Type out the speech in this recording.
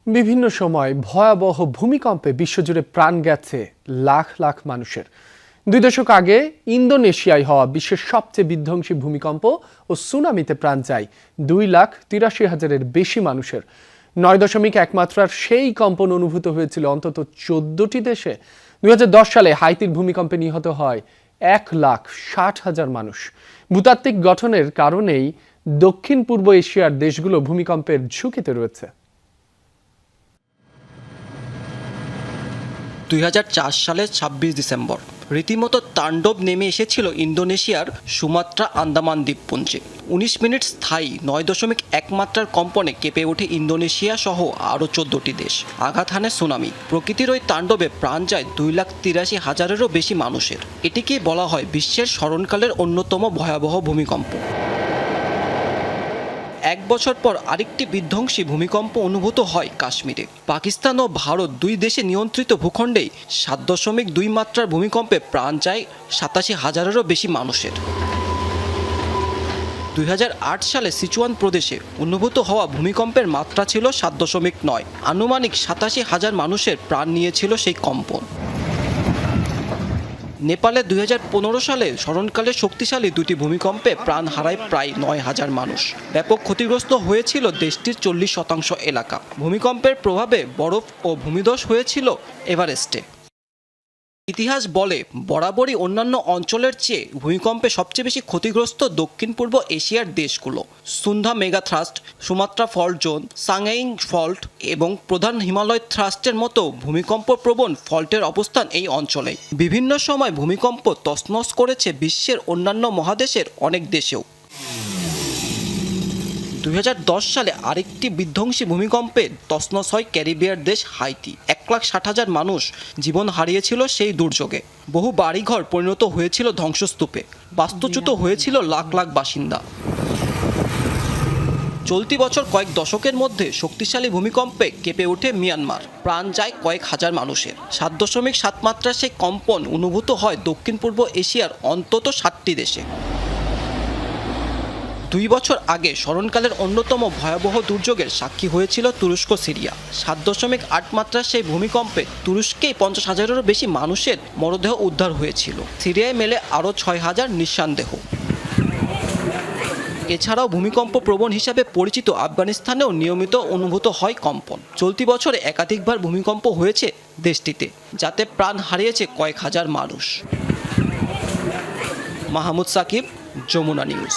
বিভিন্ন সময় ভয়াবহ ভূমিকম্পে বিশ্বজুড়ে প্রাণ গেছে লাখ লাখ মানুষের। 2 দশক আগে ইন্দোনেশিয়ায় হওয়া বিশ্বের সবচেয়ে বিধ্বংসী ভূমিকম্প ও সুনামিতে প্রাণ যায় 2,83,000-এর বেশি মানুষের। 9.1 মাত্রার সেই কম্পন অনুভূত হয়েছিল অন্তত 14টি দেশে। 2010 সালে হাইতির ভূমিকম্পে নিহত হয় 1,60,000 মানুষ। ভূতাত্ত্বিক গঠনের কারণেই দক্ষিণ পূর্ব এশিয়ার দেশগুলো ভূমিকম্পের ঝুঁকিতে রয়েছে। 2004 সালের 26 ডিসেম্বর রীতিমতো তাণ্ডব নেমে এসেছিল ইন্দোনেশিয়ার সুমাত্রা আন্দামান দ্বীপপুঞ্জে। 19 মিনিট স্থায়ী 9.1 মাত্রার কম্পনে কেঁপে ওঠে ইন্দোনেশিয়া সহ আরও 14টি দেশ। আঘাত হানে সুনামি। প্রকৃতির ওই তাণ্ডবে প্রাণ যায় 2,83,000-এরও বেশি মানুষের। এটিকেই বলা হয় বিশ্বের স্মরণকালের অন্যতম ভয়াবহ ভূমিকম্প। 1 বছর পর আরেকটি বিধ্বংসী ভূমিকম্প অনুভূত হয় কাশ্মীরে। পাকিস্তান ও ভারত দুই দেশে নিয়ন্ত্রিত ভূখণ্ডেই 7.2 মাত্রার ভূমিকম্পে প্রাণ যায় 87,000-এরও বেশি মানুষের। 2008 সালে সিচুয়ান প্রদেশে অনুভূত হওয়া ভূমিকম্পের মাত্রা ছিল 7.9। আনুমানিক 87,000 মানুষের প্রাণ নিয়েছিল সেই কম্পন। নেপালে 2015 সালে স্মরণকালে শক্তিশালী দুটি ভূমিকম্পে প্রাণ হারায় প্রায় 9,000 মানুষ। ব্যাপক ক্ষতিগ্রস্ত হয়েছিল দেশটির 40% এলাকা। ভূমিকম্পের প্রভাবে বরফ ও ভূমিধস হয়েছিল এভারেস্টে। ইতিহাস বলে বরাবরই অন্যান্য অঞ্চলের চেয়ে ভূমিকম্পে সবচেয়ে বেশি ক্ষতিগ্রস্ত দক্ষিণ পূর্ব এশিয়ার দেশগুলো। Sunda megathrust, Sumatra fault zone, সাংহাই ফল্ট এবং প্রধান হিমালয় থ্রাস্টের মতো ভূমিকম্প প্রবণ ফল্টের অবস্থান এই অঞ্চলে। বিভিন্ন সময় ভূমিকম্প তছনছ করেছে বিশ্বের অন্যান্য মহাদেশের অনেক দেশেও। 2010 সালে আরেকটি বিধ্বংসী ভূমিকম্পে তছনছ হয় ক্যারিবিয়ার দেশ হাইতি। 1,60,000 মানুষ জীবন হারিয়েছিল সেই দুর্যোগে। বহু বাড়িঘর পরিণত হয়েছিল ধ্বংসস্তূপে। বাস্তুচ্যুত হয়েছিল লাখ লাখ বাসিন্দা। চলতি বছর কয়েক দশকের মধ্যে শক্তিশালী ভূমিকম্পে কেঁপে ওঠে মিয়ানমার। প্রাণ যায় কয়েক হাজার মানুষের। 7.7 মাত্রার সেই কম্পন অনুভূত হয় দক্ষিণ পূর্ব এশিয়ার অন্তত 7টি দেশে। 2 বছর আগে স্মরণকালের অন্যতম ভয়াবহ দুর্যোগের সাক্ষী হয়েছিল তুরস্ক সিরিয়া। 7.8 মাত্রার সেই ভূমিকম্পে তুরস্কেই 50,000-এরও বেশি মানুষের মরদেহ উদ্ধার হয়েছিল। সিরিয়ায় মেলে আরও 6,000 নিঃসন্দেহ। এছাড়াও ভূমিকম্প প্রবণ হিসাবে পরিচিত আফগানিস্তানেও নিয়মিত অনুভূত হয় কম্পন। চলতি বছরে একাধিকবার ভূমিকম্প হয়েছে দেশটিতে, যাতে প্রাণ হারিয়েছে কয়েক হাজার মানুষ। মাহমুদ সাকিব, যমুনা নিউজ।